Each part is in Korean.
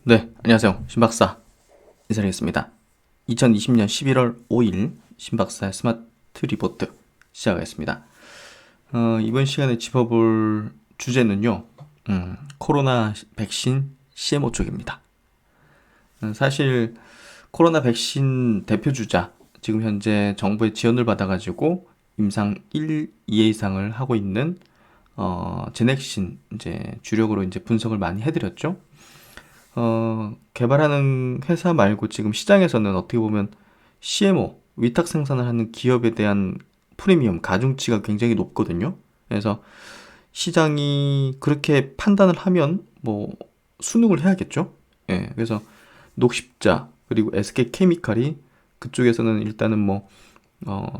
네, 안녕하세요. 신박사 인사드리겠습니다. 2020년 11월 5일 신박사의 스마트 리포트 시작하겠습니다. 이번 시간에 짚어볼 주제는요, 코로나 백신 CMO 쪽입니다. 사실 코로나 백신 대표 주자, 지금 현재 정부의 지원을 받아가지고 임상 1, 2회 이상을 하고 있는 제넥신 이제 주력으로 이제 분석을 많이 해드렸죠. 개발하는 회사 말고 지금 시장에서는 어떻게 보면 CMO, 위탁 생산을 하는 기업에 대한 프리미엄, 가중치가 굉장히 높거든요. 그래서 시장이 그렇게 판단을 하면 뭐 순응을 해야겠죠. 예, 그래서 녹십자 그리고 SK케미칼이 그쪽에서는 일단은 뭐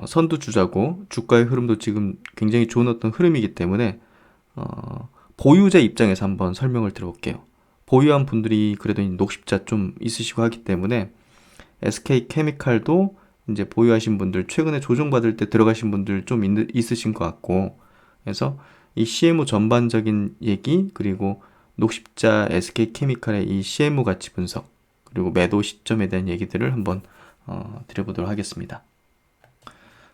선두주자고 주가의 흐름도 지금 굉장히 좋은 어떤 흐름이기 때문에 보유자 입장에서 한번 설명을 드려볼게요. 보유한 분들이 그래도 녹십자 좀 있으시고 하기 때문에 SK케미칼도 이제 보유하신 분들, 최근에 조정받을 때 들어가신 분들 좀 있으신 것 같고, 그래서 이 CMO 전반적인 얘기, 그리고 녹십자 SK케미칼의 이 CMO 가치 분석, 그리고 매도 시점에 대한 얘기들을 한번 드려보도록 하겠습니다.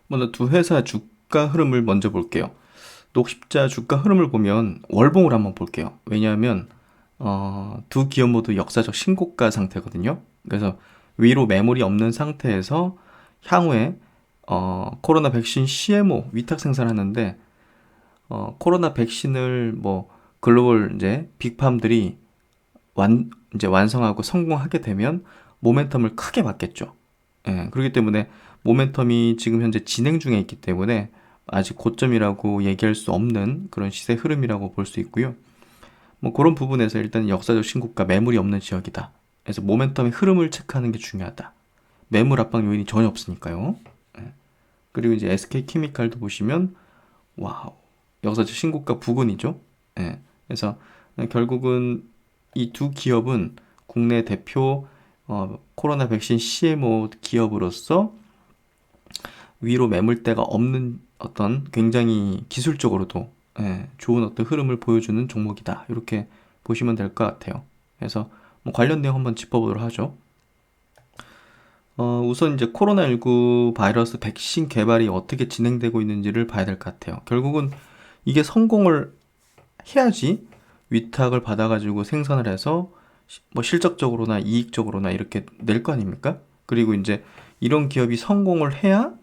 먼저 두 회사 주가 흐름을 먼저 볼게요. 녹십자 주가 흐름을 보면 월봉을 한번 볼게요. 왜냐하면 두 기업 모두 역사적 신고가 상태거든요. 그래서 위로 매물이 없는 상태에서 향후에 코로나 백신 CMO 위탁 생산하는데 코로나 백신을 뭐 글로벌 이제 빅팜들이 이제 완성하고 성공하게 되면 모멘텀을 크게 받겠죠. 예, 그렇기 때문에 모멘텀이 지금 현재 진행 중에 있기 때문에 아직 고점이라고 얘기할 수 없는 그런 시세 흐름이라고 볼 수 있고요. 뭐 그런 부분에서 일단 역사적 신고가 매물이 없는 지역이다. 그래서 모멘텀의 흐름을 체크하는 게 중요하다. 매물 압박 요인이 전혀 없으니까요. 예. 그리고 이제 SK케미칼도 보시면 와우, 역사적 신고가 부근이죠. 예. 그래서 결국은 이 두 기업은 국내 대표 코로나 백신 CMO 기업으로서 위로 매물대가 없는 어떤 굉장히 기술적으로도 좋은 어떤 흐름을 보여주는 종목이다. 이렇게 보시면 될 것 같아요. 그래서 뭐 관련 내용 한번 짚어보도록 하죠. 우선 이제 코로나19 바이러스 백신 개발이 어떻게 진행되고 있는지를 봐야 될 것 같아요. 결국은 이게 성공을 해야지 위탁을 받아가지고 생산을 해서 뭐 실적적으로나 이익적으로나 이렇게 낼 거 아닙니까? 그리고 이제 이런 기업이 성공을 해야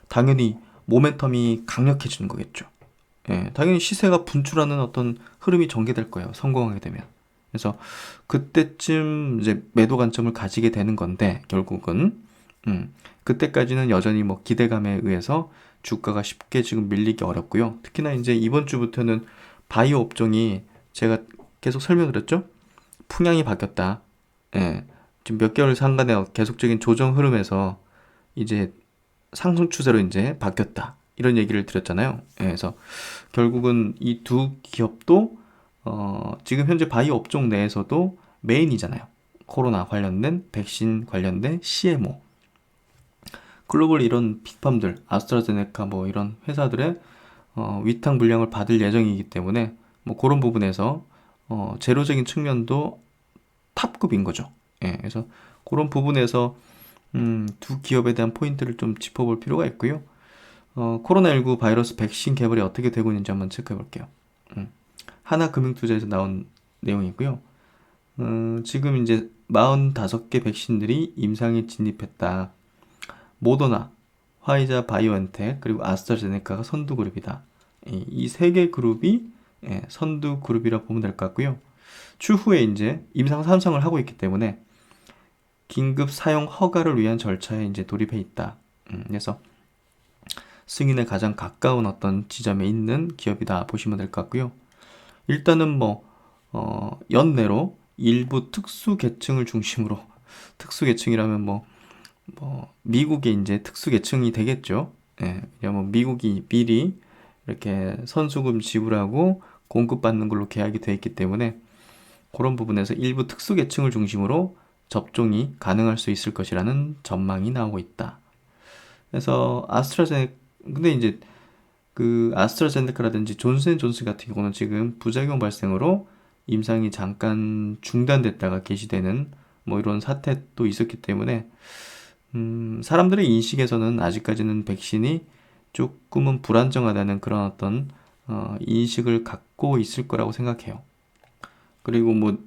당연히 모멘텀이 강력해지는 거겠죠. 예, 당연히 시세가 분출하는 어떤 흐름이 전개될 거예요. 성공하게 되면. 그래서 그때쯤 이제 매도 관점을 가지게 되는 건데 결국은 그때까지는 여전히 뭐 기대감에 의해서 주가가 쉽게 지금 밀리기 어렵고요. 특히나 이제 이번 주부터는 바이오 업종이 제가 계속 설명드렸죠. 풍향이 바뀌었다. 예, 지금 몇 개월 상간의 계속적인 조정 흐름에서 이제 상승 추세로 이제 바뀌었다. 이런 얘기를 드렸잖아요. 예, 그래서 결국은 이 두 기업도 지금 현재 바이오 업종 내에서도 메인이잖아요. 코로나 관련된 백신 관련된 CMO. 글로벌 이런 빅팜들, 아스트라제네카 뭐 이런 회사들의 위탁 물량을 받을 예정이기 때문에 뭐 그런 부분에서 제로적인 측면도 탑급인 거죠. 예, 그래서 그런 부분에서 두 기업에 대한 포인트를 좀 짚어볼 필요가 있고요. 코로나19 바이러스 백신 개발이 어떻게 되고 있는지 한번 체크해 볼게요. 하나금융투자에서 나온 내용이고요. 지금 이제 45개 백신들이 임상에 진입했다. 모더나, 화이자 바이오엔텍, 그리고 아스트라제네카가 선두 그룹이다. 이 세 개 그룹이 선두 그룹이라 보면 될 것 같고요. 추후에 이제 임상 3상을 하고 있기 때문에 긴급 사용 허가를 위한 절차에 이제 돌입해 있다. 그래서 승인에 가장 가까운 어떤 지점에 있는 기업이다 보시면 될 것 같고요. 일단은 뭐 연내로 일부 특수 계층을 중심으로 특수 계층이라면 뭐 미국의 이제 특수 계층이 되겠죠. 예, 왜냐면 미국이 미리 이렇게 선수금 지불하고 공급받는 걸로 계약이 되어 있기 때문에 그런 부분에서 일부 특수 계층을 중심으로 접종이 가능할 수 있을 것이라는 전망이 나오고 있다. 그래서 근데 이제 그 아스트라제네카라든지 존슨앤존슨 같은 경우는 지금 부작용 발생으로 임상이 잠깐 중단됐다가 개시되는 뭐 이런 사태도 있었기 때문에 사람들의 인식에서는 아직까지는 백신이 조금은 불안정하다는 그런 어떤 인식을 갖고 있을 거라고 생각해요. 그리고 뭐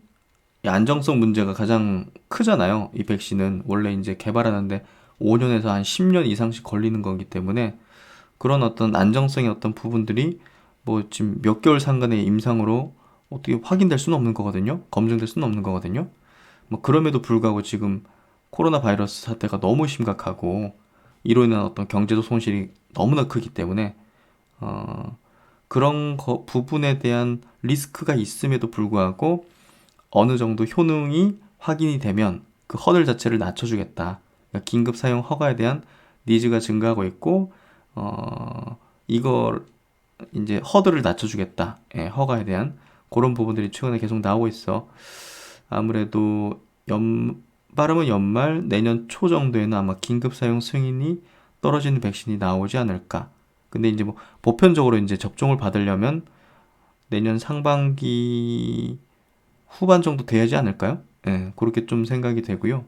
이 안정성 문제가 가장 크잖아요. 이 백신은 원래 이제 개발하는데 5년에서 한 10년 이상씩 걸리는 거기 때문에 그런 어떤 안정성의 어떤 부분들이 뭐 지금 몇 개월 상간의 임상으로 어떻게 확인될 수는 없는 거거든요. 검증될 수는 없는 거거든요. 뭐 그럼에도 불구하고 지금 코로나 바이러스 사태가 너무 심각하고 이로 인한 어떤 경제적 손실이 너무나 크기 때문에 그런 부분에 대한 리스크가 있음에도 불구하고 어느 정도 효능이 확인이 되면 그 허들 자체를 낮춰주겠다. 그러니까 긴급 사용 허가에 대한 니즈가 증가하고 있고 이걸 이제 허들을 낮춰주겠다. 예, 허가에 대한 그런 부분들이 최근에 계속 나오고 있어. 아무래도 빠르면 연말, 내년 초 정도에는 아마 긴급 사용 승인이 떨어지는 백신이 나오지 않을까. 근데 이제 뭐 보편적으로 이제 접종을 받으려면 내년 상반기 후반 정도 돼야지 않을까요? 예, 그렇게 좀 생각이 되고요.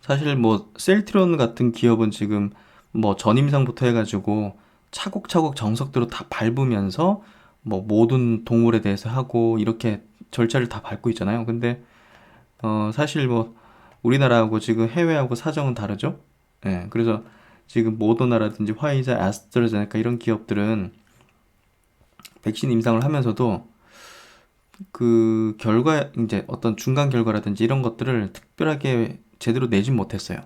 사실 뭐 셀트리온 같은 기업은 지금 뭐 전임상부터 해가지고 차곡차곡 정석대로 다 밟으면서 뭐 모든 동물에 대해서 하고 이렇게 절차를 다 밟고 있잖아요. 근데 사실 뭐 우리나라하고 지금 해외하고 사정은 다르죠. 예, 그래서 지금 모더나라든지 화이자, 아스트라제네카 이런 기업들은 백신 임상을 하면서도 그 결과 이제 어떤 중간 결과라든지 이런 것들을 특별하게 제대로 내진 못했어요.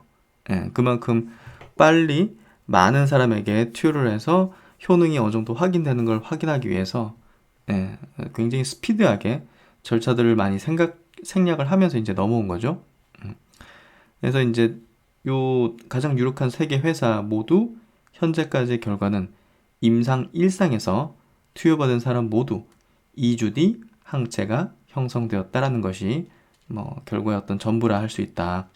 예, 그만큼 빨리 많은 사람에게 투여를 해서 효능이 어느 정도 확인되는 걸 확인하기 위해서 예, 굉장히 스피드하게 절차들을 많이 생략을 하면서 이제 넘어온 거죠. 그래서 이제 요 가장 유력한 세 개 회사 모두 현재까지의 결과는 임상 1상에서 투여받은 사람 모두 2주 뒤 항체가 형성되었다라는 것이 뭐 결과의 어떤 전부라 할 수 있다.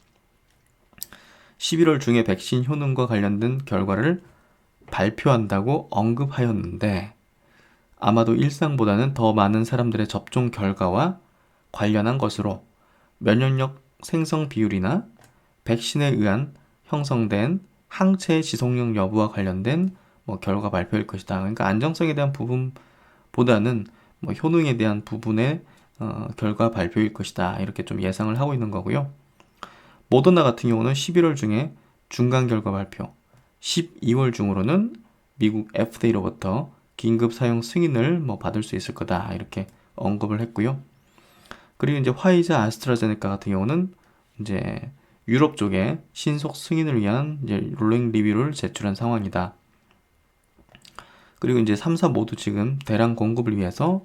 11월 중에 백신 효능과 관련된 결과를 발표한다고 언급하였는데 아마도 일상보다는 더 많은 사람들의 접종 결과와 관련한 것으로 면역력 생성 비율이나 백신에 의한 형성된 항체의 지속력 여부와 관련된 뭐 결과 발표일 것이다. 그러니까 안정성에 대한 부분보다는 뭐 효능에 대한 부분의 결과 발표일 것이다. 이렇게 좀 예상을 하고 있는 거고요. 모더나 같은 경우는 11월 중에 중간 결과 발표, 12월 중으로는 미국 FDA로부터 긴급 사용 승인을 뭐 받을 수 있을 거다. 이렇게 언급을 했고요. 그리고 이제 화이자, 아스트라제네카 같은 경우는 이제 유럽 쪽에 신속 승인을 위한 이제 롤링 리뷰를 제출한 상황이다. 그리고 이제 3사 모두 지금 대량 공급을 위해서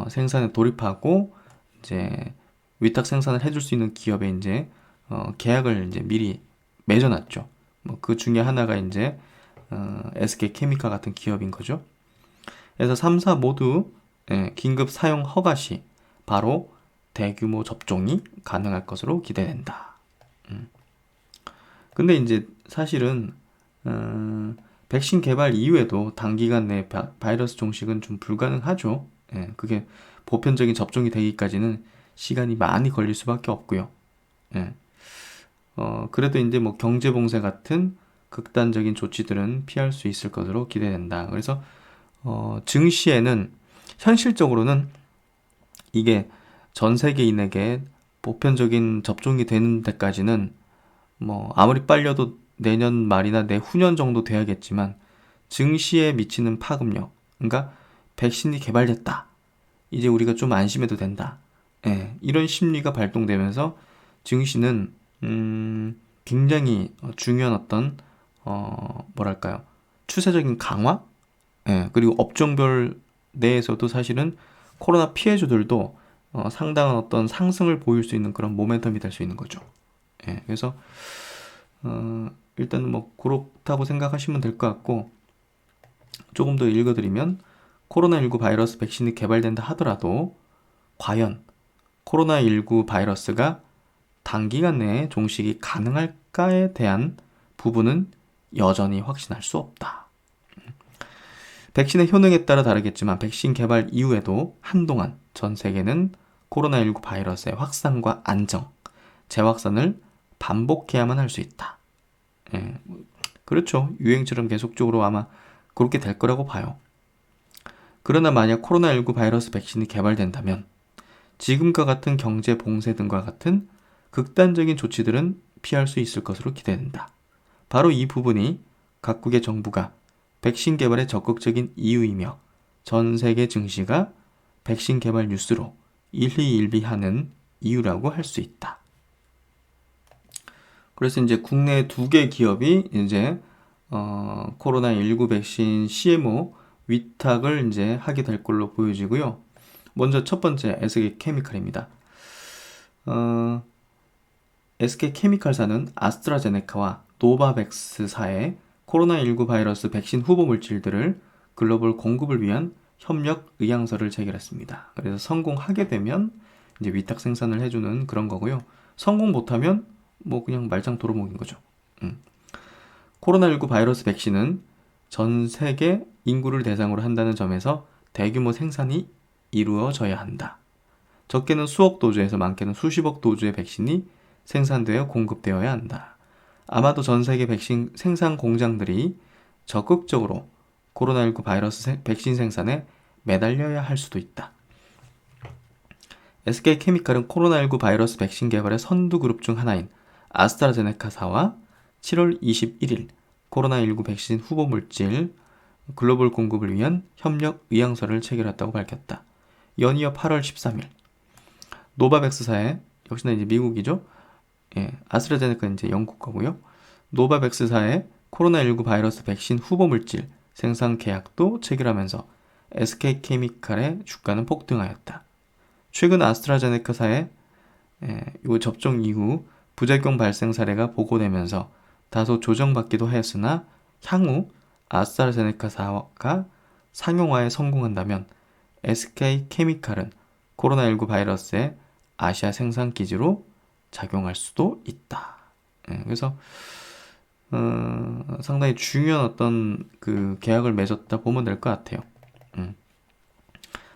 생산에 돌입하고 이제 위탁 생산을 해줄 수 있는 기업에 이제 계약을 이제 미리 맺어놨죠. 뭐 그 중에 하나가 이제 SK 케미칼 같은 기업인 거죠. 그래서 3사 모두 긴급 사용 허가 시 바로 대규모 접종이 가능할 것으로 기대된다. 근데 이제 사실은 백신 개발 이후에도 단기간 내 바이러스 종식은 좀 불가능하죠. 예, 그게 보편적인 접종이 되기까지는 시간이 많이 걸릴 수밖에 없고요. 예, 그래도 이제 뭐 경제봉쇄 같은 극단적인 조치들은 피할 수 있을 것으로 기대된다. 그래서 증시에는 현실적으로는 이게 전 세계인에게 보편적인 접종이 되는 데까지는 뭐 아무리 빨려도 내년 말이나 내후년 정도 돼야겠지만 증시에 미치는 파급력, 그러니까 백신이 개발됐다. 이제 우리가 좀 안심해도 된다. 예, 이런 심리가 발동되면서 증시는 굉장히 중요한 어떤 뭐랄까요, 추세적인 강화? 예, 그리고 업종별 내에서도 사실은 코로나 피해주들도 상당한 어떤 상승을 보일 수 있는 그런 모멘텀이 될 수 있는 거죠. 예, 그래서 일단은 뭐 그렇다고 생각하시면 될 것 같고, 조금 더 읽어드리면 코로나19 바이러스 백신이 개발된다 하더라도 과연 코로나19 바이러스가 단기간 내에 종식이 가능할까에 대한 부분은 여전히 확신할 수 없다. 백신의 효능에 따라 다르겠지만 백신 개발 이후에도 한동안 전 세계는 코로나19 바이러스의 확산과 안정, 재확산을 반복해야만 할 수 있다. 예, 그렇죠. 유행처럼 계속적으로 아마 그렇게 될 거라고 봐요. 그러나 만약 코로나19 바이러스 백신이 개발된다면 지금과 같은 경제 봉쇄 등과 같은 극단적인 조치들은 피할 수 있을 것으로 기대된다. 바로 이 부분이 각국의 정부가 백신 개발에 적극적인 이유이며 전 세계 증시가 백신 개발 뉴스로 일희일비하는 이유라고 할 수 있다. 그래서 이제 국내 2개 기업이 이제 코로나19 백신 CMO 위탁을 이제 하게 될 걸로 보여지고요. 먼저 첫 번째 SK케미칼입니다. SK케미칼사는 아스트라제네카와 노바백스사의 코로나19 바이러스 백신 후보 물질들을 글로벌 공급을 위한 협력 의향서를 체결했습니다. 그래서 성공하게 되면 이제 위탁 생산을 해주는 그런 거고요. 성공 못하면 뭐 그냥 말짱 도루묵인 거죠. 코로나19 바이러스 백신은 전 세계 인구를 대상으로 한다는 점에서 대규모 생산이 이루어져야 한다. 적게는 수억 도주에서 많게는 수십억 도주의 백신이 생산되어 공급되어야 한다. 아마도 전 세계 백신 생산 공장들이 적극적으로 코로나19 바이러스 백신 생산에 매달려야 할 수도 있다. SK케미칼은 코로나19 바이러스 백신 개발의 선두 그룹 중 하나인 아스트라제네카사와 7월 21일 코로나19 백신 후보 물질 글로벌 공급을 위한 협력 의향서를 체결했다고 밝혔다. 연이어 8월 13일 노바백스사의 역시나 이제 미국이죠. 예, 아스트라제네카는 이제 영국 거고요. 노바백스사의 코로나19 바이러스 백신 후보 물질 생산 계약도 체결하면서 SK케미칼의 주가는 폭등하였다. 최근 아스트라제네카사의 이 접종 이후 부작용 발생 사례가 보고되면서 다소 조정받기도 하였으나 향후 아스트라제네카사가 상용화에 성공한다면 SK케미칼은 코로나19 바이러스의 아시아 생산 기지로 작용할 수도 있다. 그래서 상당히 중요한 어떤 그 계약을 맺었다 보면 될 것 같아요.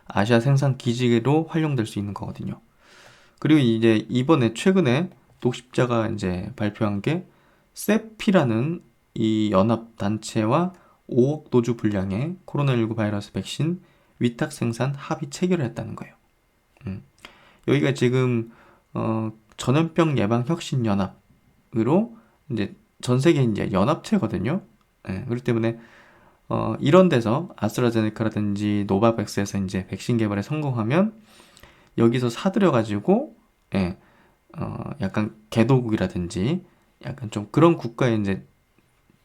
아시아 생산 기지로 활용될 수 있는 거거든요. 그리고 이제 이번에 최근에 독십자가 이제 발표한 게 세피라는 이 연합 단체와 5억 도주 분량의 코로나19 바이러스 백신 위탁 생산 합의 체결을 했다는 거예요. 여기가 지금 전염병 예방 혁신 연합으로 이제 전 세계 이제 연합체거든요. 그렇기 때문에 이런 데서 아스트라제네카라든지 노바백스에서 이제 백신 개발에 성공하면 여기서 사들여 가지고 약간 개도국이라든지 약간 좀 그런 국가에 이제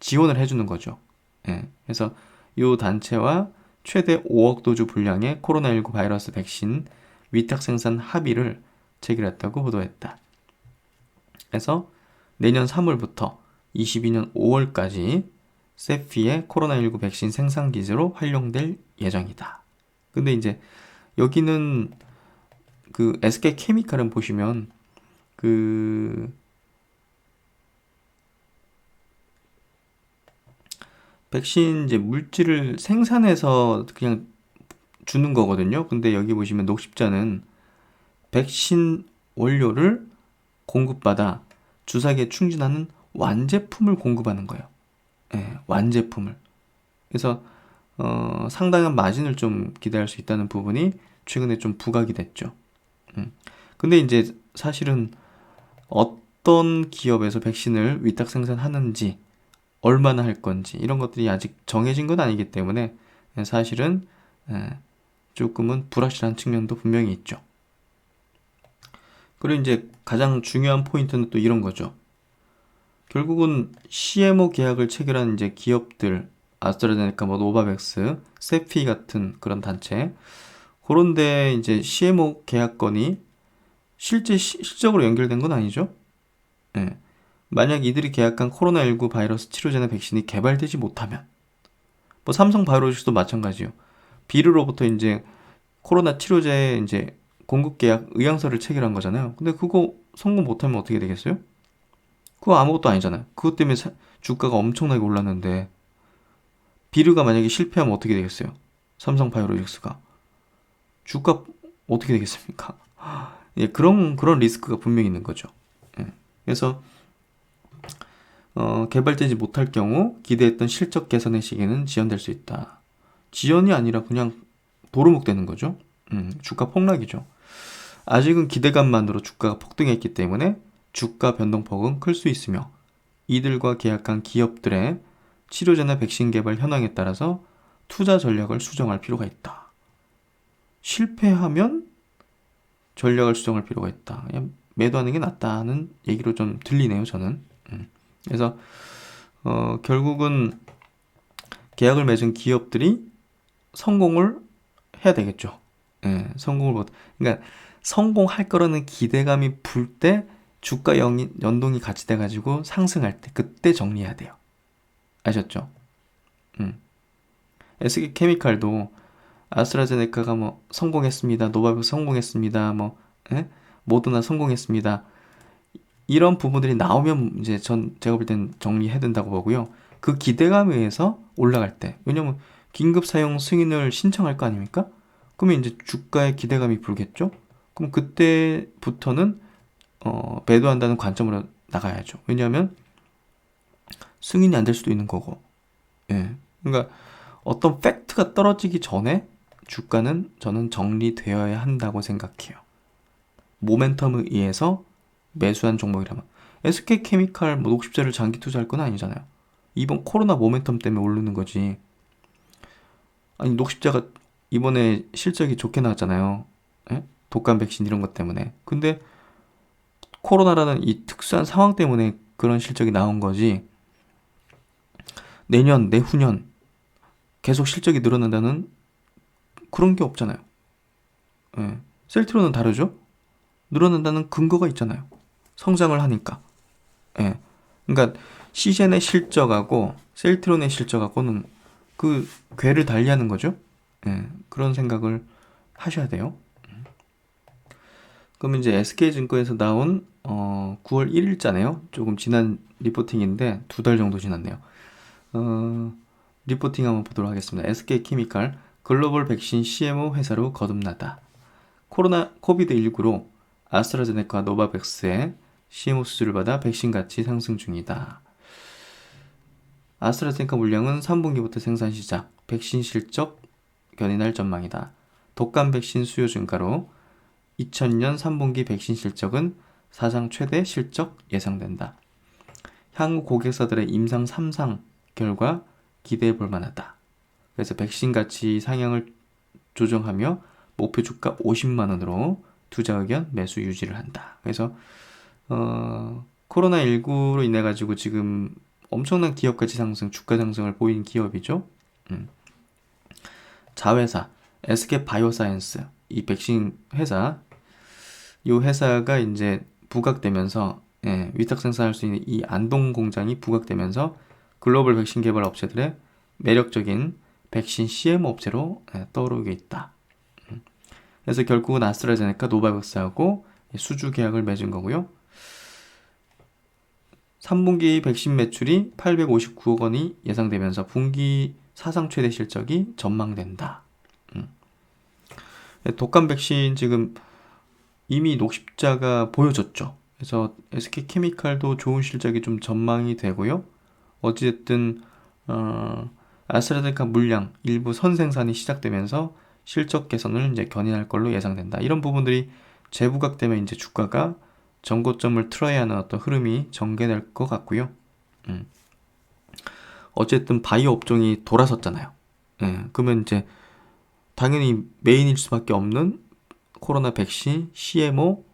지원을 해주는 거죠. 그래서 이 단체와 최대 5억 도주 분량의 코로나19 바이러스 백신 위탁 생산 합의를 체결했다고 보도했다. 그래서 내년 3월부터 22년 5월까지 세피의 코로나19 백신 생산 기지로 활용될 예정이다. 근데 이제 여기는 그 SK케미칼은 보시면 그 백신 이제 물질을 생산해서 그냥 주는 거거든요. 근데 여기 보시면 녹십자는 백신 원료를 공급받아 주사기에 충진하는 완제품을 공급하는 거예요. 완제품을. 그래서 상당한 마진을 좀 기대할 수 있다는 부분이 최근에 좀 부각이 됐죠. 근데 이제 사실은 어떤 기업에서 백신을 위탁 생산하는지 얼마나 할 건지 이런 것들이 아직 정해진 건 아니기 때문에 사실은 조금은 불확실한 측면도 분명히 있죠. 그리고 이제 가장 중요한 포인트는 또 이런 거죠. 결국은 CMO 계약을 체결한 이제 기업들, 아스트라제네카, 뭐 노바백스, 세피 같은 그런 단체, 그런데 이제 CMO 계약건이 실적으로 연결된 건 아니죠. 만약 이들이 계약한 코로나19 바이러스 치료제나 백신이 개발되지 못하면, 뭐 삼성 바이오로직스도 마찬가지요. 비르로부터 이제 코로나 치료제 이제 공급 계약 의향서를 체결한 거잖아요. 근데 그거 성공 못하면 어떻게 되겠어요? 그거 아무것도 아니잖아요. 그것 때문에 주가가 엄청나게 올랐는데 비르가 만약에 실패하면 어떻게 되겠어요? 삼성바이오로직스가 주가 어떻게 되겠습니까? 예, 그런 리스크가 분명히 있는 거죠. 예. 그래서 개발되지 못할 경우 기대했던 실적 개선의 시기는 지연될 수 있다. 지연이 아니라 그냥 도루묵 되는 거죠. 주가 폭락이죠. 아직은 기대감만으로 주가가 폭등했기 때문에 주가 변동폭은 클 수 있으며 이들과 계약한 기업들의 치료제나 백신 개발 현황에 따라서 투자 전략을 수정할 필요가 있다. 실패하면 전략을 수정할 필요가 있다. 그냥 매도하는 게 낫다는 얘기로 좀 들리네요, 저는. 그래서 결국은 계약을 맺은 기업들이 성공을 해야 되겠죠. 예, 그러니까 성공할 거라는 기대감이 불 때 주가 연동이 같이 돼가지고 상승할 때 그때 정리해야 돼요. 아셨죠? SK케미칼도 아스트라제네카가 뭐 성공했습니다. 노바백스 성공했습니다. 뭐 예? 모더나 성공했습니다. 이런 부분들이 나오면 이제 제가 볼 땐 정리해야 된다고 보고요. 그 기대감에 의해서 올라갈 때, 왜냐면 긴급 사용 승인을 신청할 거 아닙니까? 그러면 이제 주가에 기대감이 불겠죠? 그럼 그때부터는 매도한다는 관점으로 나가야죠. 왜냐하면 승인이 안 될 수도 있는 거고. 예. 그러니까 어떤 팩트가 떨어지기 전에 주가는 저는 정리되어야 한다고 생각해요. 모멘텀에 의해서 매수한 종목이라면 SK케미칼 뭐 녹십자를 장기 투자할 건 아니잖아요. 이번 코로나 모멘텀 때문에 오르는 거지. 아니 녹십자가 이번에 실적이 좋게 나왔잖아요. 예? 독감 백신 이런 것 때문에. 근데 코로나라는 이 특수한 상황 때문에 그런 실적이 나온 거지. 내년, 내후년 계속 실적이 늘어난다는 그런 게 없잖아요. 예. 셀트론은 다르죠? 늘어난다는 근거가 있잖아요. 성장을 하니까. 예. 그러니까 시젠의 실적하고 셀트론의 실적하고는 그 궤를 달리하는 거죠. 예. 그런 생각을 하셔야 돼요. 그럼 이제 SK증권에서 나온 9월 1일자네요. 조금 지난 리포팅인데 2달 정도 지났네요. 리포팅 한번 보도록 하겠습니다. SK케미칼 글로벌 백신 CMO 회사로 거듭나다. 코비드19로 아스트라제네카 노바백스의 CMO 수주를 받아 백신 가치 상승 중이다. 아스트라제네카 물량은 3분기부터 생산 시작, 백신 실적 견인할 전망이다. 독감 백신 수요 증가로 2000년 3분기 백신 실적은 사상 최대 실적 예상된다. 향후 고객사들의 임상 3상 결과 기대해 볼 만하다. 그래서 백신 가치 상향을 조정하며 목표 주가 50만 원으로 투자 의견 매수 유지를 한다. 그래서 코로나19로 인해 가지고 지금 엄청난 기업 가치 상승, 주가 상승을 보인 기업이죠. 자회사 SK 바이오사이언스, 이 백신 회사, 이 회사가 이제 부각되면서 위탁 생산할 수 있는 이 안동 공장이 부각되면서 글로벌 백신 개발 업체들의 매력적인 백신 CM 업체로 떠오르게 있다. 그래서 결국은 아스트라제네카 노바백스하고 수주 계약을 맺은 거고요. 3분기 백신 매출이 859억 원이 예상되면서 분기 사상 최대 실적이 전망된다. 독감 백신 지금 이미 녹십자가 보여줬죠. 그래서 SK케미칼도 좋은 실적이 좀 전망이 되고요. 어찌됐든 아스트라제네카 물량 일부 선생산이 시작되면서 실적 개선을 이제 견인할 걸로 예상된다. 이런 부분들이 재부각되면 이제 주가가 전고점을 틀어야 하는 어떤 흐름이 전개될 것 같고요. 어쨌든 바이오 업종이 돌아섰잖아요. 그러면 이제 당연히 메인일 수밖에 없는 코로나 백신 CMO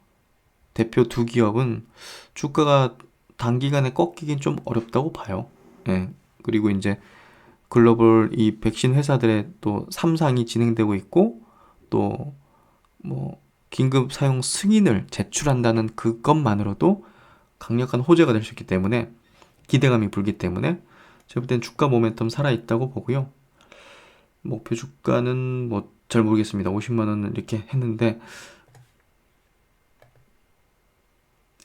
대표 두 기업은 주가가 단기간에 꺾이긴 좀 어렵다고 봐요. 그리고 이제 글로벌 이 백신 회사들의 또 3상이 진행되고 있고 또 뭐 긴급 사용 승인을 제출한다는 그것만으로도 강력한 호재가 될 수 있기 때문에 기대감이 불기 때문에 제가 볼 땐 주가 모멘텀 살아있다고 보고요. 목표 주가는 뭐 잘 모르겠습니다. 50만 원 이렇게 했는데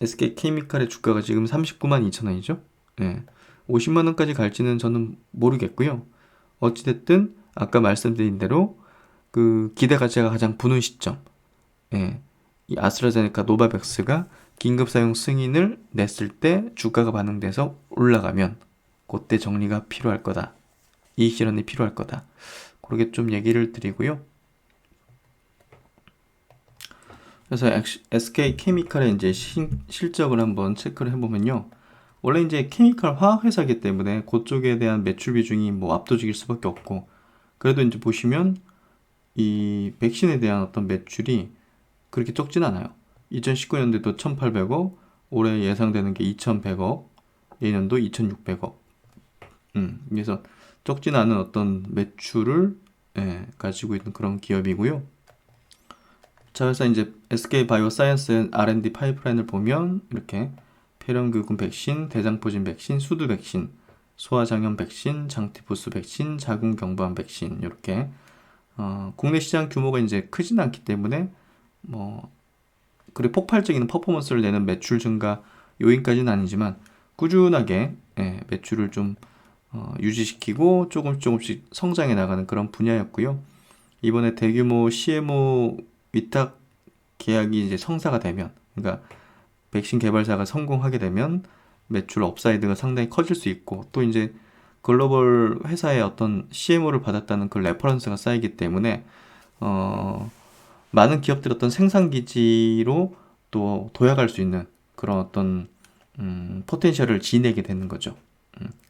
SK케미칼의 주가가 지금 39만 2천 원이죠. 50만 원까지 갈지는 저는 모르겠고요. 어찌됐든 아까 말씀드린 대로 그 기대가치가 가장 부는 시점, 예, 이 아스트라제네카 노바백스가 긴급 사용 승인을 냈을 때 주가가 반응돼서 올라가면 그때 정리가 필요할 거다. 이익 실현이 필요할 거다. 그렇게 좀 얘기를 드리고요. 그래서 SK 케미칼의 이제 실적을 한번 체크를 해보면요. 원래 이제 케미칼 화학 회사이기 때문에 그쪽에 대한 매출 비중이 뭐 압도적일 수밖에 없고, 그래도 이제 보시면 이 백신에 대한 어떤 매출이 그렇게 적진 않아요. 2019년도에도 1,800억, 올해 예상되는 게 2,100억, 내년도 2,600억. 그래서 적진 않은 어떤 매출을 가지고 있는 그런 기업이고요. 자, 그래서 이제 SK 바이오사이언스 R&D 파이프라인을 보면 이렇게 폐렴규근 백신, 대장포진 백신, 수두 백신, 소아장염 백신, 장티푸스 백신, 자궁경부암 백신 이렇게 국내 시장 규모가 이제 크진 않기 때문에 뭐 그래 폭발적인 퍼포먼스를 내는 매출 증가 요인까지는 아니지만 꾸준하게 매출을 좀 유지시키고 조금씩 성장해 나가는 그런 분야였고요. 이번에 대규모 CMO 위탁 계약이 이제 성사가 되면, 그러니까 백신 개발사가 성공하게 되면 매출 업사이드가 상당히 커질 수 있고, 또 이제 글로벌 회사의 어떤 CMO를 받았다는 그 레퍼런스가 쌓이기 때문에 많은 기업들의 어떤 생산 기지로 또 도약할 수 있는 그런 어떤 포텐셜을 지니게 되는 거죠.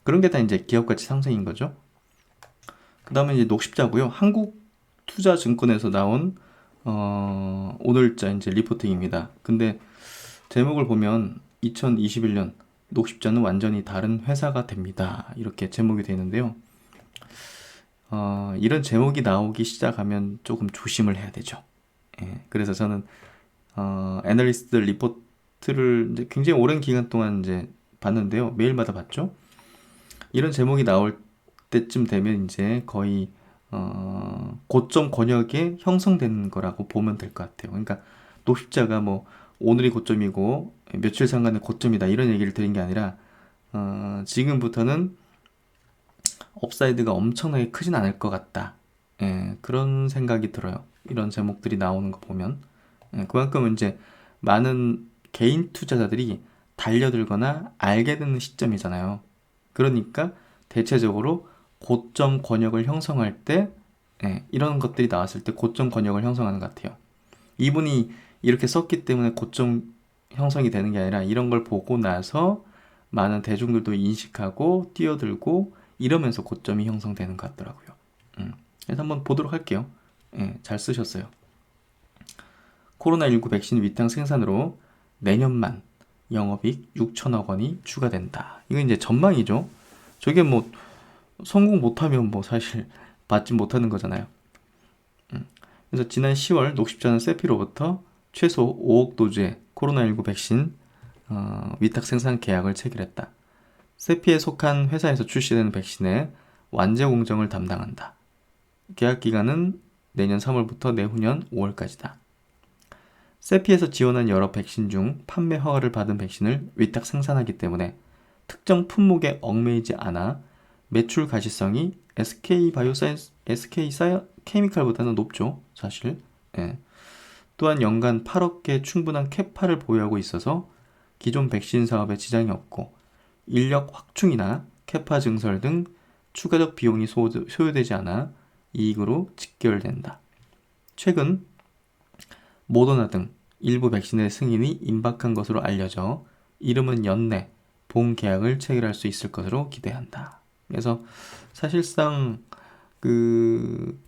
그런 게 다 이제 기업 가치 상승인 거죠. 그 다음에 이제 녹십자고요. 한국투자증권에서 나온 오늘자 이제 리포팅입니다. 근데 제목을 보면 2021년 녹십자는 완전히 다른 회사가 됩니다. 이렇게 제목이 되어 있는데요. 이런 제목이 나오기 시작하면 조금 조심을 해야 되죠. 그래서 저는 애널리스트 리포트를 이제 굉장히 오랜 기간 동안 이제 봤는데요. 매일마다 봤죠. 이런 제목이 나올 때쯤 되면 이제 거의 고점 권역에 형성된 거라고 보면 될 것 같아요. 그러니까 녹십자가 뭐 오늘이 고점이고 며칠 상간의 고점이다 이런 얘기를 드린 게 아니라 지금부터는 업사이드가 엄청나게 크진 않을 것 같다. 그런 생각이 들어요. 이런 제목들이 나오는 거 보면 그만큼 이제 많은 개인 투자자들이 달려들거나 알게 되는 시점이잖아요. 그러니까 대체적으로 고점 권역을 형성할 때 이런 것들이 나왔을 때 고점 권역을 형성하는 것 같아요. 이분이 이렇게 썼기 때문에 고점 형성이 되는 게 아니라 이런 걸 보고 나서 많은 대중들도 인식하고 뛰어들고 이러면서 고점이 형성되는 것 같더라고요. 그래서 한번 보도록 할게요. 잘 쓰셨어요. 코로나19 백신 위탁 생산으로 내년만 영업이익 6천억 원이 추가된다. 이건 이제 전망이죠. 저게 뭐 성공 못하면 뭐 사실 받지 못하는 거잖아요. 그래서 지난 10월 녹십자는 세피로부터 최소 5억 도주의 코로나19 백신 위탁 생산 계약을 체결했다. 세피에 속한 회사에서 출시되는 백신의 완제 공정을 담당한다. 계약 기간은 내년 3월부터 내후년 5월까지다. 세피에서 지원한 여러 백신 중 판매 허가를 받은 백신을 위탁 생산하기 때문에 특정 품목에 얽매이지 않아 매출 가시성이 SK 바이오사이언스, 케미칼보다는 높죠, 사실. 또한 연간 8억 개 충분한 캐파를 보유하고 있어서 기존 백신 사업에 지장이 없고 인력 확충이나 캐파 증설 등 추가적 비용이 소요되지 않아 이익으로 직결된다. 최근 모더나 등 일부 백신의 승인이 임박한 것으로 알려져 이름은 연내 본 계약을 체결할 수 있을 것으로 기대한다. 그래서 사실상 그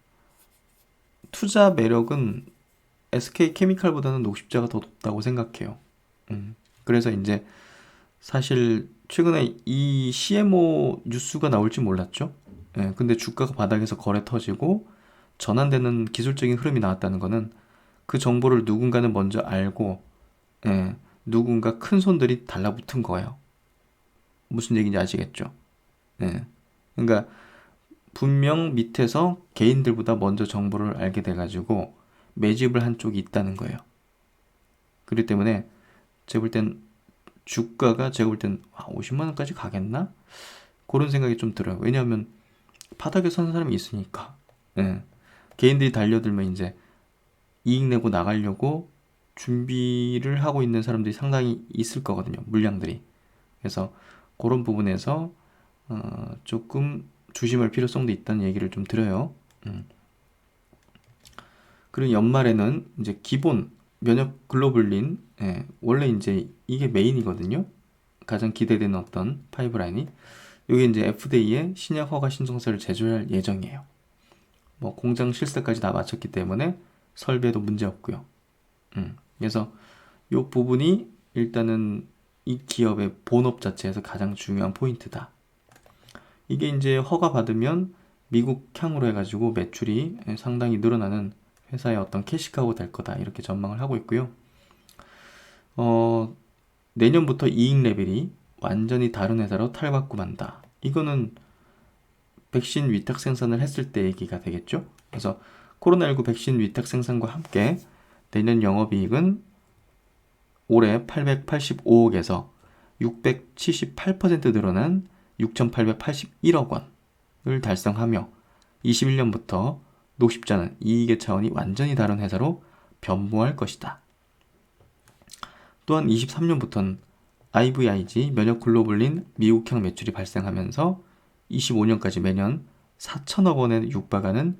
투자 매력은 SK 케미칼보다는 녹십자가 더 높다고 생각해요. 그래서 이제 사실 최근에 이 CMO 뉴스가 나올지 몰랐죠. 근데 주가가 바닥에서 거래 터지고 전환되는 기술적인 흐름이 나왔다는 거는 그 정보를 누군가는 먼저 알고 누군가 큰 손들이 달라붙은 거예요. 무슨 얘기인지 아시겠죠? 그러니까 분명 밑에서 개인들보다 먼저 정보를 알게 돼가지고 매집을 한 쪽이 있다는 거예요. 그렇기 때문에 제가 볼 땐 주가가 제가 볼 땐 50만 원까지 가겠나? 그런 생각이 좀 들어요. 왜냐하면 바닥에 서는 사람이 있으니까. 예. 개인들이 달려들면 이제 이익 내고 나가려고 준비를 하고 있는 사람들이 상당히 있을 거거든요. 물량들이. 그래서 그런 부분에서 조금 조심할 필요성도 있다는 얘기를 좀 드려요. 그리고 연말에는 이제 기본 면역 글로불린, 예, 원래 이제 이게 메인이거든요. 가장 기대되는 어떤 파이브라인이. 이게 이제 FDA에 신약 허가 신청서를 제출할 예정이에요. 뭐 공장 실사까지 다 마쳤기 때문에 설비에도 문제 없고요. 그래서 이 부분이 일단은 이 기업의 본업 자체에서 가장 중요한 포인트다. 이게 이제 허가 받으면 미국 향으로 해가지고 매출이 상당히 늘어나는 회사의 어떤 캐시카우가 될 거다. 이렇게 전망을 하고 있고요. 내년부터 이익 레벨이 완전히 다른 회사로 탈바꿈한다. 이거는 백신 위탁 생산을 했을 때 얘기가 되겠죠. 그래서 코로나19 백신 위탁 생산과 함께 내년 영업이익은 올해 885억에서 678% 늘어난 6,881억 원을 달성하며 21년부터 녹십자는 이익의 차원이 완전히 다른 회사로 변모할 것이다. 또한 23년부터는 IVIG 면역 글로불린 미국향 매출이 발생하면서 25년까지 매년 4천억 원에 육박하는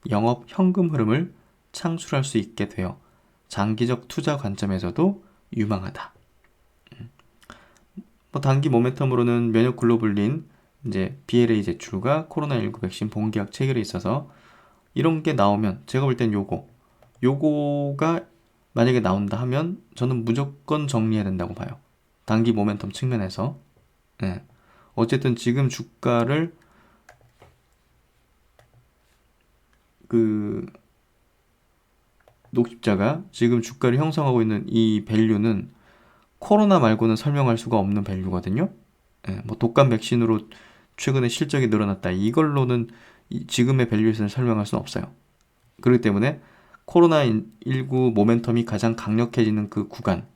영업 현금 흐름을 창출할 수 있게 되어 장기적 투자 관점에서도 유망하다. 뭐 단기 모멘텀으로는 면역 글로불린 이제 BLA 제출과 코로나19 백신 본계약 체결에 있어서 이런 게 나오면 제가 볼 땐 요거가 만약에 나온다 하면 저는 무조건 정리해야 된다고 봐요. 단기 모멘텀 측면에서. 예. 어쨌든 지금 주가를 그 녹십자가 지금 주가를 형성하고 있는 이 밸류는 코로나 말고는 설명할 수가 없는 밸류거든요. 예, 뭐 독감 백신으로 최근에 실적이 늘어났다. 이걸로는 지금의 밸류에서는 설명할 수는 없어요. 그렇기 때문에 코로나19 모멘텀이 가장 강력해지는 그 구간,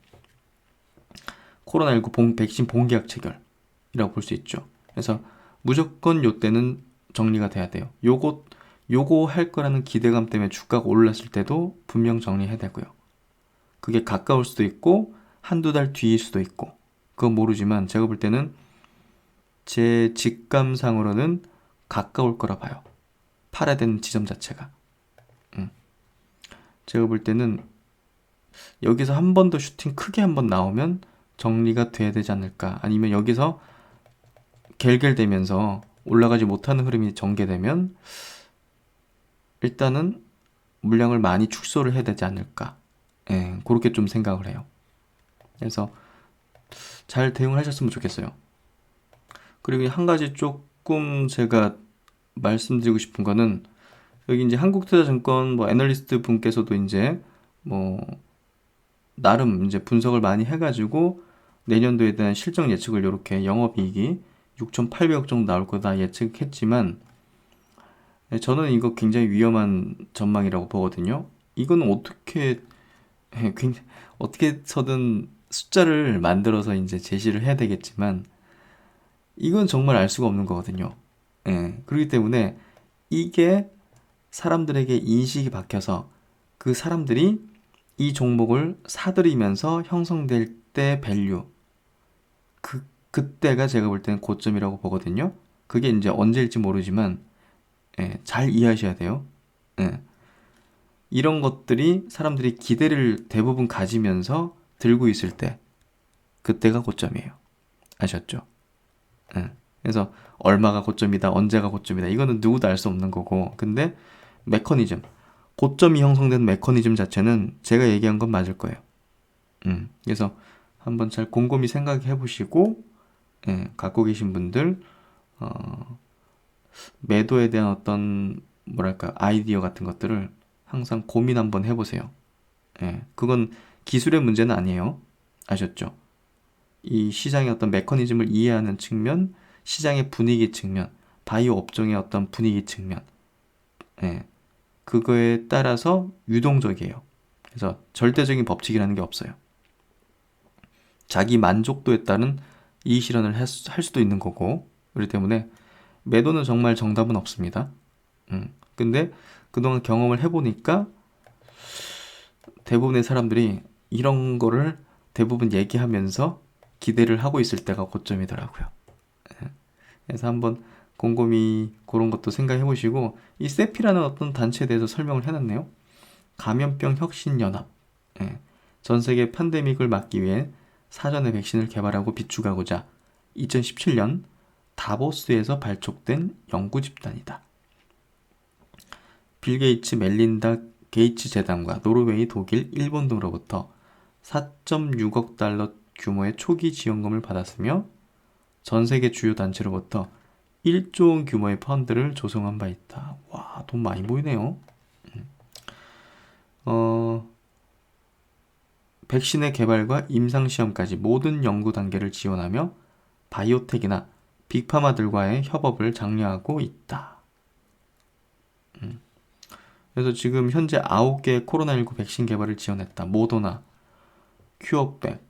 코로나19 백신 본계약 체결이라고 볼 수 있죠. 그래서 무조건 요때는 정리가 돼야 돼요. 요거 할 거라는 기대감 때문에 주가가 올랐을 때도 분명 정리해야 되고요. 그게 가까울 수도 있고 한두 달 뒤일 수도 있고 그건 모르지만 제가 볼 때는 제 직감상으로는 가까울 거라 봐요. 팔아야 되는 지점 자체가. 제가 볼 때는 여기서 한 번 더 슈팅 크게 한 번 나오면 정리가 돼야 되지 않을까. 아니면 여기서 갤갤대면서 올라가지 못하는 흐름이 전개되면 일단은 물량을 많이 축소를 해야 되지 않을까. 예, 그렇게 좀 생각을 해요. 그래서 잘 대응을 하셨으면 좋겠어요. 그리고 한 가지 조금 제가 말씀드리고 싶은 거는 여기 이제 한국투자증권 뭐 애널리스트 분께서도 이제 뭐 나름 이제 분석을 많이 해가지고 내년도에 대한 실적 예측을 이렇게 영업이익이 6,800억 정도 나올 거다 예측했지만 저는 이거 굉장히 위험한 전망이라고 보거든요. 이건 어떻게서든 숫자를 만들어서 이제 제시를 해야 되겠지만 이건 정말 알 수가 없는 거거든요. 예, 그렇기 때문에 이게 사람들에게 인식이 박혀서 그 사람들이 이 종목을 사들이면서 형성될 때 밸류 그때가 제가 볼 때는 고점이라고 보거든요. 그게 이제 언제일지 모르지만 예, 잘 이해하셔야 돼요. 예. 이런 것들이 사람들이 기대를 대부분 가지면서 들고 있을 때 그때가 고점이에요. 아셨죠? 예. 그래서 얼마가 고점이다, 언제가 고점이다 이거는 누구도 알 수 없는 거고 근데 메커니즘 고점이 형성된 메커니즘 자체는 제가 얘기한 건 맞을 거예요. 그래서 한번 잘 곰곰이 생각해 보시고 예, 갖고 계신 분들 매도에 대한 어떤 뭐랄까 아이디어 같은 것들을 항상 고민 한번 해보세요. 예, 그건 기술의 문제는 아니에요. 아셨죠? 이 시장의 어떤 메커니즘을 이해하는 측면, 시장의 분위기 측면, 바이오 업종의 어떤 분위기 측면, 예, 그거에 따라서 유동적이에요. 그래서 절대적인 법칙이라는 게 없어요. 자기 만족도에 따른 이익 실현을 할 수도 있는 거고, 그렇기 때문에 매도는 정말 정답은 없습니다. 근데 그동안 경험을 해보니까 대부분의 사람들이 이런 거를 대부분 얘기하면서 기대를 하고 있을 때가 고점이더라고요. 예. 그래서 한번 곰곰이 그런 것도 생각해 보시고, 이 세피라는 어떤 단체에 대해서 설명을 해놨네요. 감염병 혁신연합. 예. 전 세계 팬데믹을 막기 위해 사전에 백신을 개발하고 비축하고자 2017년 다보스에서 발족된 연구 집단이다. 빌 게이츠, 멜린다 게이츠 재단과 노르웨이, 독일, 일본 등으로부터 4.6억 달러 규모의 초기 지원금을 받았으며 전 세계 주요 단체로부터 1조 원 규모의 펀드를 조성한 바 있다. 와, 돈 많이 모이네요. 백신의 개발과 임상시험까지 모든 연구 단계를 지원하며 바이오텍이나 빅파마들과의 협업을 장려하고 있다. 그래서 지금 현재 9개의 코로나19 백신 개발을 지원했다. 모더나, 큐어백,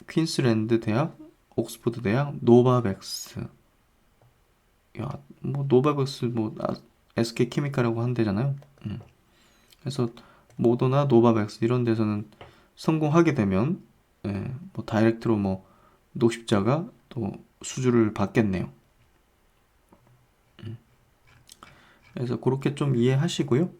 퀸스랜드 대학, 옥스퍼드 대학, 노바백스. 야, 뭐 노바백스 SK 케미칼이라고 한대잖아요. 그래서 모더나, 노바백스 이런 데서는 성공하게 되면 뭐 다이렉트로 뭐 녹십자가 또 수주를 받겠네요. 그래서 그렇게 좀 이해하시고요.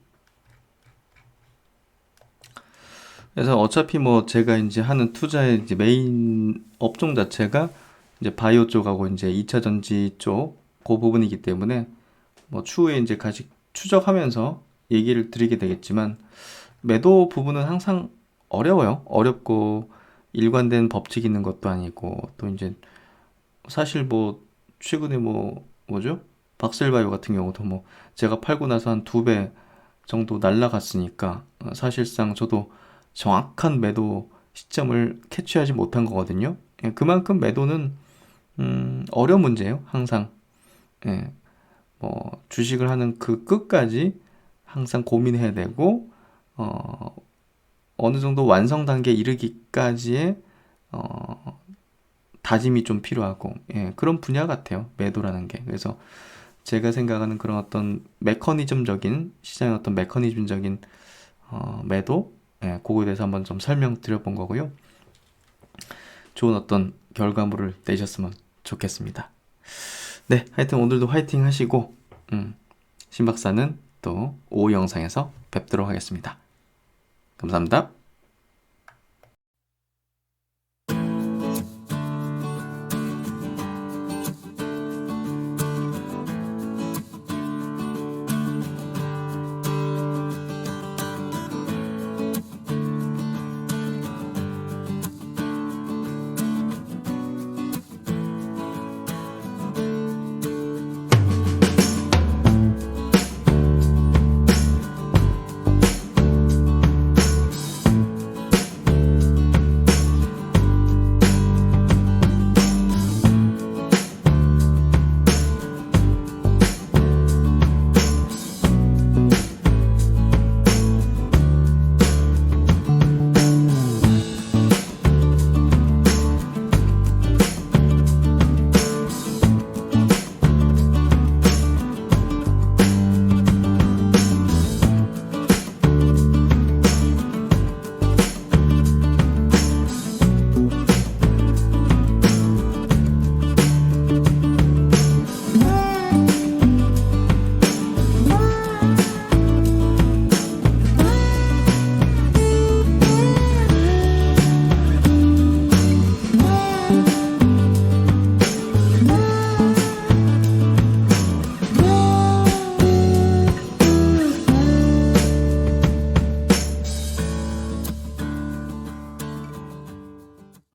그래서 어차피 뭐 제가 이제 하는 투자의 이제 메인 업종 자체가 이제 바이오 쪽하고 이제 2차 전지 쪽 그 부분이기 때문에 뭐 추후에 이제 같이 추적하면서 얘기를 드리게 되겠지만, 매도 부분은 항상 어려워요. 어렵고 일관된 법칙 있는 것도 아니고, 또 이제 사실 뭐 최근에 뭐죠? 박셀바이오 같은 경우도 뭐 제가 팔고 나서 한 2배 정도 날라갔으니까 사실상 저도 정확한 매도 시점을 캐치하지 못한 거거든요. 예, 그만큼 매도는 어려운 문제예요. 항상. 예, 뭐 주식을 하는 그 끝까지 항상 고민해야 되고, 어느 정도 완성 단계에 이르기까지의 다짐이 좀 필요하고, 예, 그런 분야 같아요. 매도라는 게. 그래서 제가 생각하는 그런 어떤 메커니즘적인, 시장의 어떤 메커니즘적인 매도, 예, 그거에 대해서 한번 좀 설명드려 본 거고요. 좋은 어떤 결과물을 내셨으면 좋겠습니다. 네, 하여튼 오늘도 화이팅 하시고, 신 박사는 또 오후 영상에서 뵙도록 하겠습니다. 감사합니다.